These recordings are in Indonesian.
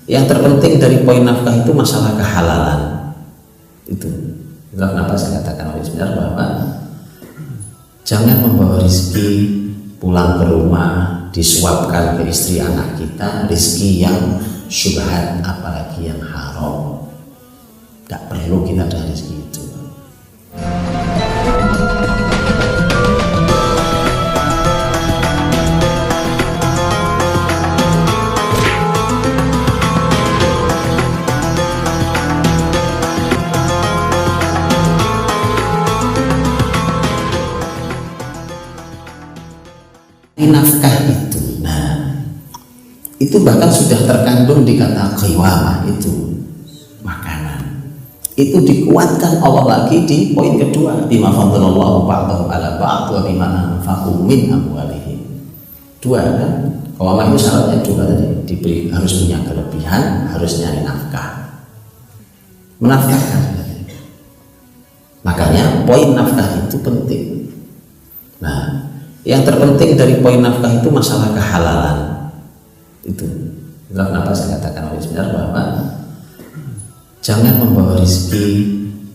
yang terpenting dari poin nafkah itu masalah kehalalan. Itulah kenapa saya katakan oleh sebenarnya bahwa jangan membawa rezeki pulang ke rumah disuapkan ke istri anak kita, rezeki yang syubhat apalagi yang haram. Tidak perlu kita ada rezeki itu. Nafkah itu, itu bahkan sudah terkandung di kata qiwamah, itu makanan. Itu dikuatkan Allah lagi di poin kedua, bima faddalallahu ba'dahum ala ba'd wa bima anfaqu min amwalihim. Dua kan? Qiwamah itu syaratnya dua tadi, diberi, harus punya kelebihan, harus nyari nafkah, menafkahkan. Makanya poin nafkah itu penting. Yang terpenting dari poin nafkah itu masalah kehalalan. Itulah kenapa saya katakan oleh sebenarnya bahwa jangan membawa rezeki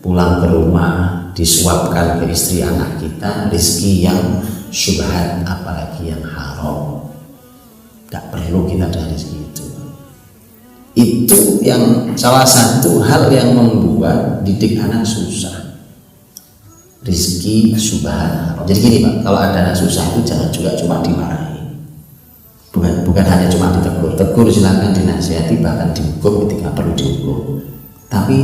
pulang ke rumah disuapkan ke istri anak kita, rezeki yang syubhat apalagi yang haram. Tidak perlu kita ada rezeki itu. Itu yang salah satu hal yang membuat didik anak susah. Rizki syubhat. Jadi gini Pak, kalau ada anak susah itu jangan juga cuma dimarahi. Bukan hanya cuma ditegur silakan dinasihati, bahkan dihukum ketika perlu dihukum. Tapi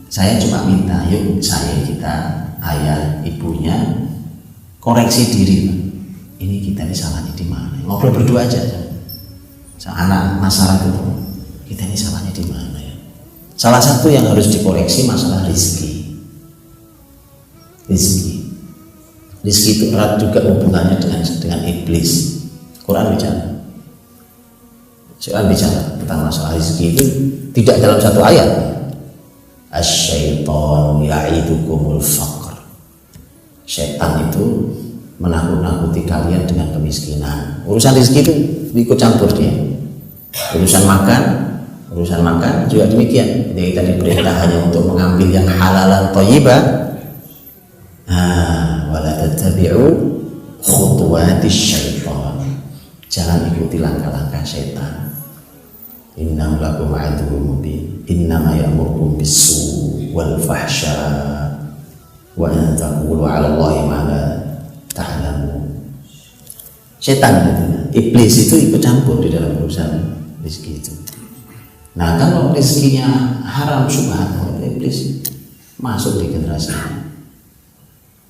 saya cuma minta, yuk kita ayah ibunya koreksi diri Pak. Ini kita ini salahnya di mana? Ngobrol berdua aja. Anak masalah itu, kita ini salahnya di mana ya? Salah satu yang harus dikoreksi masalah rizki. Rizki itu erat juga hubungannya dengan iblis. Quran bicara tentang masalah rizki itu tidak dalam satu ayat. Asy-syaitanu ya'idukumul faqr. Syaitan itu menakut-nakuti kalian dengan kemiskinan. Urusan rizki itu ikut campur dia. Urusan makan juga demikian. Jadi kita diperintah hanya untuk mengambil yang halalan thayyibah. Wala tattabi'u khutuwatis syaitan. Jangan ikuti langkah-langkah syaitan. Innahu lakum aduwwun mubin. Innama ya'murukum bis-su'i wal fahsya wa an taqulu 'ala Allahi ma la ta'lamun. Syaitan, iblis itu ikut campur di dalam urusan rezeki itu. Kalau rezekinya haram syubhat, iblis masuk di generasi ini.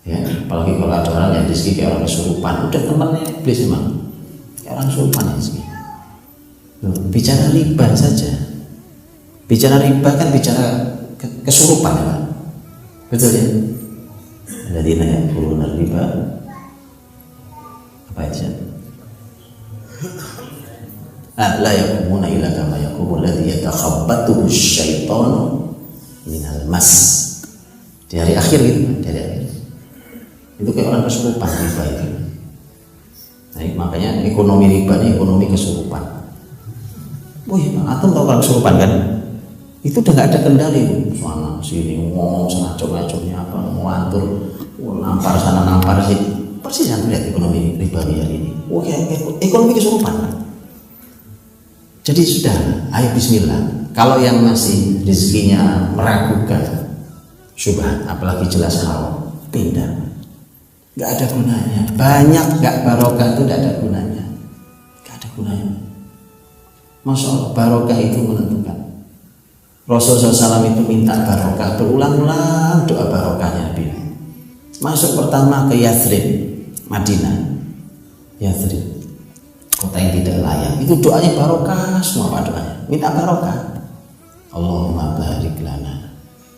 Ya, apalagi kalau ada orang yang rezeki kayak orang kesurupan, udah temannya iblis memang kayak orang kesurupan rezeki. Bicara riba saja, bicara riba kan bicara kesurupan ya Pak, betul ya? Alladzina ya'kuluna riba apa aja? La yaqumuna illa kama yaqumul ladzi yatakhabbathu asy-syaitanu minal mas. Di hari akhir gitu, di hari akhir. Itu kayak orang kesurupan riba itu. Makanya ekonomi riba ini ekonomi kesurupan. Antum tahu orang kesurupan kan? Itu udah nggak ada kendali, sana sini ngomong senacok-nacoknya apa, mau atur, nampar sana nampar sini. Persis yang lihat ekonomi riba hari ini. Ekonomi kesurupan. Jadi sudah, ayo bismillah. Kalau yang masih rezekinya meragukan syubhat, apalagi jelas haram, pindah. Gak ada gunanya. Banyak gak barokah itu gak ada gunanya. Gak ada gunanya. Masya Allah, barokah itu menentukan. Rasulullah SAW itu minta barokah berulang-ulang, doa barokahnya Nabi. Masuk pertama ke Yathrib, Madinah. Yathrib, kota yang tidak layak. Itu doanya barokah semua Pak doanya. Minta barokah. Allahumma barik lana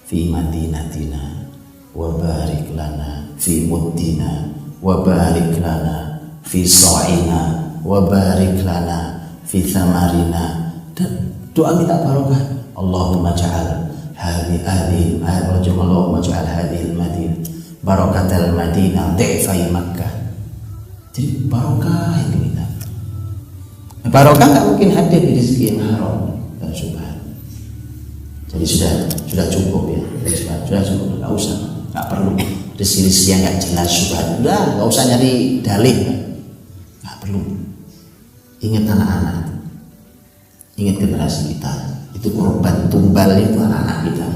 fi madinatina wa barik lana fi muddina wa barik lana fi sa'ina wa barik lana fi thamarina. Dan doa minta barokah. Allahumma ja'al hadhihi Allahumma ja'al hadhihi al-madinah barakatal madinah dhi'fai Makkah. Jadi barokah yang diminta. Barokah nggak mungkin hadir di rezeki yang haram. mendapatkan syubhat. Jadi sudah cukup ya, sudah cukup, nggak usah, nggak perlu risih-risih yang nggak jelas syubhat. Udah, nggak usah nyari dalih, nggak perlu. Ingat anak-anak, ingat generasi kita, itu korban tumbal itu anak-anak kita.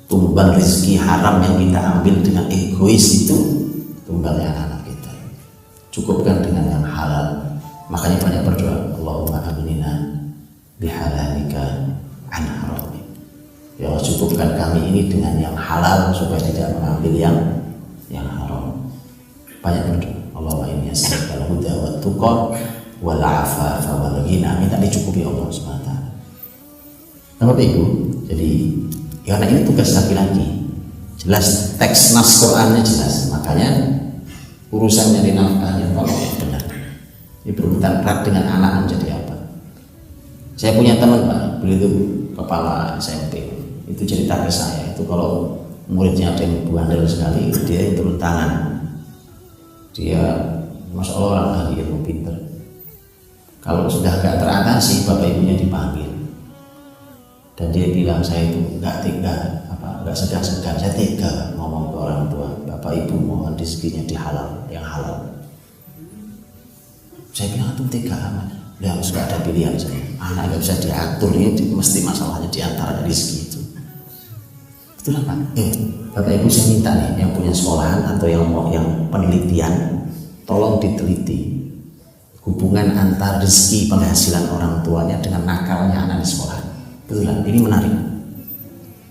Tumbal rezeki haram yang kita ambil dengan egois itu tumbalnya anak-anak kita. Cukupkan dengan yang halal. Makanya banyak berdoa, Allahumma amnina bihalalika an haramik. Ya Allah, cukupkan kami ini dengan yang halal supaya tidak mengambil yang haram. Banyak berdoa, Allahumma inni as'aluka al-huda wat tuqa wal afafa wal ghina. Minta dicukupi Allah Subhanahu wa taala. Nah, Bapak Ibu, jadi karena ini tugas laki-laki. Jelas teks nas Qur'annya jelas. Makanya urusan nyari nafkahnya tolong yang benar. Ini berurutan erat dengan anak menjadi apa? Saya punya teman Pak, beliau itu kepala SMP. Itu cerita ke saya, itu kalau muridnya ada yang bandel sekali, dia yang turun tangan. Dia masya Allah orang ahli ilmu pinter. Kalau sudah gak teratasi, bapak ibunya dipanggil. Dan dia bilang, saya itu gak tega, gak segan-segan, saya tega ngomong ke orang tua, bapak ibu mohon rezekinya dihalal, yang halal. Saya bilang, itu tega amat. Dia harus gak ada pilihan saya. Anak gak bisa diatur, ini mesti masalahnya diantara rezeki itu. Itulah Pak. Bapak Ibu saya minta nih yang punya sekolahan atau yang penelitian, tolong diteliti hubungan antar rezeki penghasilan orang tuanya dengan nakalnya anak di sekolah. Betulan, ini menarik.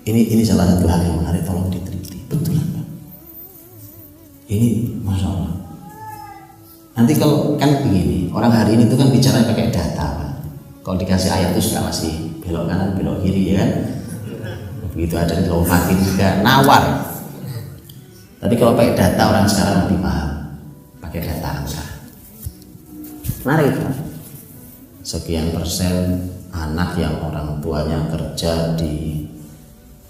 Ini salah satu hal yang menarik, tolong diteliti. Betulan Pak. Ini masya Allah. Nanti kalau kan begini, orang hari ini itu kan bicara pakai data Pak. Kalau dikasih ayat itu suka masih belok kanan, belok kiri ya kan. Begitu ada di lompatin juga nawar. Tapi kalau pakai data orang sekarang lebih paham. Pakai data angka. Menarik Pak. Sekian persen anak yang orang tuanya kerja di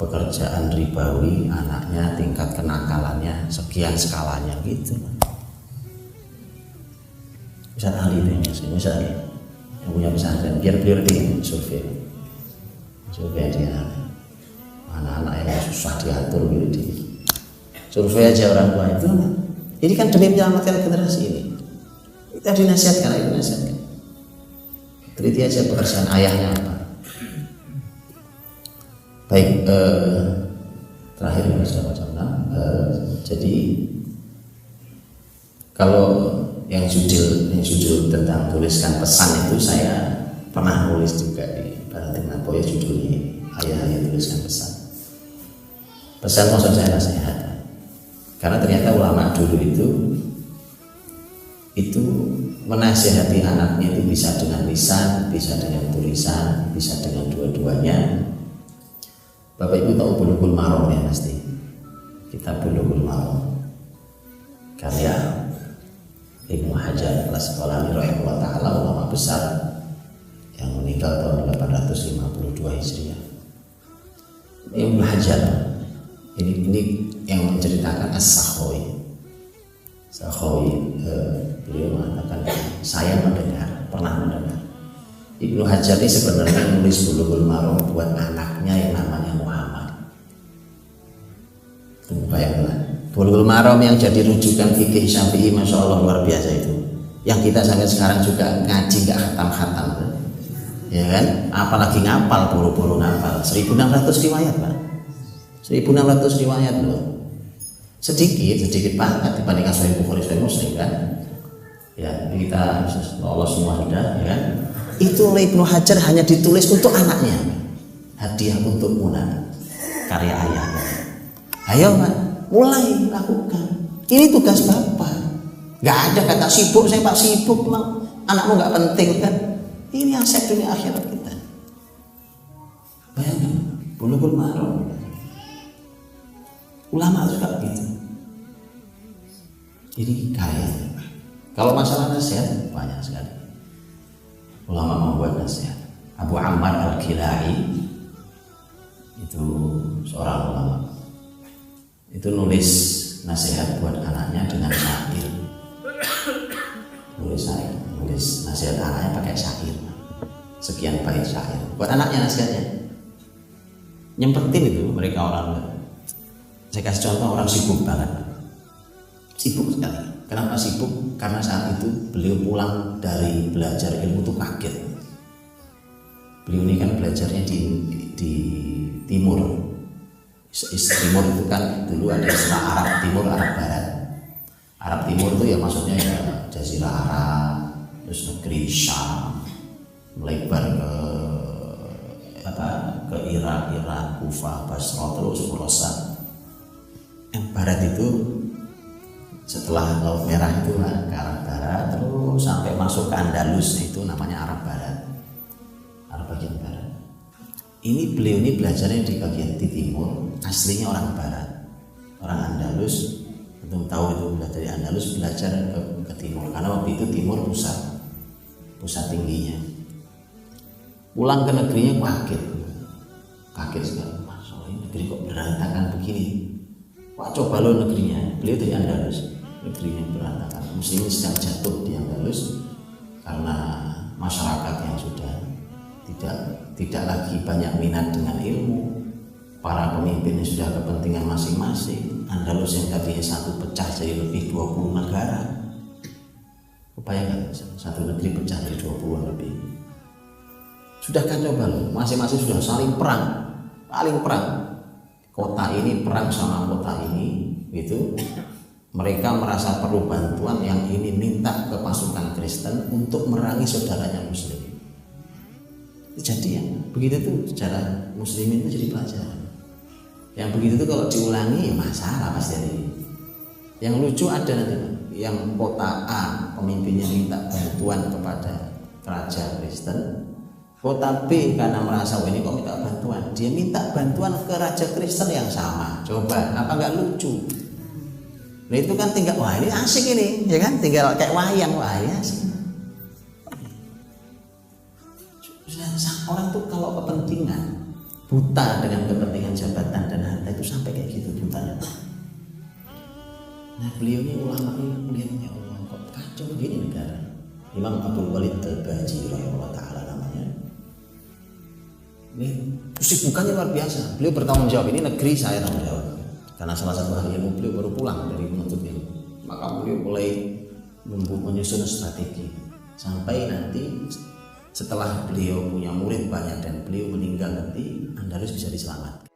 pekerjaan ribawi, anaknya tingkat kenakalannya sekian skalanya gitu. Ustaz Ali ini, Ustaz Ali yang punya pesantren, biar beliau di survei dia. Anak-anak yang susah diatur gitu di survei aja orang tua itu. Ini kan demi menyelamatkan generasi ini. Kita dinasihatkan. Teliti aja pekerjaan ayahnya apa. Baik, terakhir jadi kalau yang judul tentang tuliskan pesan itu saya pernah nulis juga di Baratin Napoya, judulnya ayah tuliskan pesan. Pesan maksud saya nasihat, karena ternyata ulama dulu itu menasihati anaknya itu bisa dengan lisan, bisa dengan tulisan, bisa dengan dua-duanya. Bapak Ibu tahu Bulughul Maram ya pasti. Kitab Bulughul Maram karya Ibnu Hajar Al-Asqalani rahimahullah taala, ulama besar yang meninggal tahun 852 Hijriah. Ibnu Hajar ini yang menceritakan As-Sakhawi. Beliau mengatakan, saya pernah mendengar Ibnu Hajar ini sebenarnya nulis Bulughul Maram buat anaknya yang namanya Muhammad. Bayangkan Bulughul Maram yang jadi rujukan fikih Syafi'i, masya Allah luar biasa itu. Yang kita sampai sekarang juga ngaji nggak khatam-khatam, ya kan? Apalagi ngapal, buru-buru ngapal. 1.600 riwayat Pak. 1.600 riwayat loh. Sedikit banget dibandingkan Sahih Bukhari, Sahih Muslim kan. Ya kita lolos semua sudah, ya kan. Itu oleh Ibnu Hajar hanya ditulis untuk anaknya, hadiah untuk Muna, karya ayahnya. Ayo Pak, mulai lakukan. Ini tugas Bapak. Gak ada kata sibuk, saya Pak sibuk, memang anakmu gak penting kan. Ini aset dunia akhirat kita. Bayangkan, Bulughul Maram. Ulama juga begitu. Ini kaya. Kalau masalah nasihat banyak sekali. Ulama membuat nasihat. Abu Ammar Al-Kilai itu seorang ulama. Itu nulis nasihat buat anaknya dengan syair. Nulis nasihat anaknya pakai syair. sekian bait syair buat anaknya nasihatnya. Nyempetin itu mereka orang. Saya kasih contoh orang sibuk banget, sibuk sekali. Kenapa sibuk? Karena saat itu beliau pulang dari belajar ilmu itu kaget. Beliau ini kan belajarnya di timur. Timur itu kan dulu ada istilah Arab Timur, Arab Barat. Arab Timur itu ya maksudnya ya Jazirah Arab, terus negeri Syam, melebar ke Irak, Kufah, Basra, terus Khurasan. Yang barat itu setelah Laut Merah itu ke arah barat, terus sampai masuk ke Andalus, itu namanya Arab Barat, Arab bagian barat. Ini beliau ini belajarnya di bagian di timur, aslinya orang barat, orang Andalus. Belum tahu itu belajar dari Andalus, belajar ke timur, karena waktu itu timur pusat tingginya. Pulang ke negerinya kaget sekali, Masya Allah, ini negeri kok berantakan begini. Wah, coba lo negerinya, beliau dari Andalus, negerinya berantakan, muslimin sedang jatuh di Andalus karena masyarakat yang sudah tidak lagi banyak minat dengan ilmu, para pemimpinnya sudah kepentingan masing-masing. Andalus yang tadinya satu pecah jadi lebih 20 negara. Bayangkan satu negeri pecah jadi 20 lebih. Sudah kacau balau, masing-masing sudah saling perang. Kota ini perang sama kota ini, gitu. Mereka merasa perlu bantuan, yang ini minta ke pasukan Kristen untuk merangi saudaranya Muslim. Jadi ya, begitu tuh sejarah Muslimin itu jadi pelajaran. Yang begitu tuh kalau diulangi ya masalah pasti ada. Yang lucu ada nanti, yang kota A pemimpinnya minta bantuan kepada raja Kristen. Kota B karena merasa ini kok minta bantuan, dia minta bantuan ke raja Kristen yang sama. Coba, apa nggak lucu? Nah itu kan tinggal, wah ini asik ini, ya kan? Tinggal kayak wayang, wah ini asik. Orang tuh kalau kepentingan, buta dengan kepentingan jabatan dan harta itu sampai kayak gitu butanya. Nah beliau ini ulama ini melihatnya, Allah kok kacau begini negara. Imam Abdul Walid Al-Baji rahimahullah ta'ala namanya. Ini kesibukannya luar biasa. Beliau bertanggung jawab, ini negeri saya tanggung jawab. Karena salah satu ahli ilmu beliau baru pulang dari menuntut ilmu. Maka beliau mulai menyusun strategi sampai nanti setelah beliau punya murid banyak dan beliau meninggal nanti Andalus bisa diselamatkan.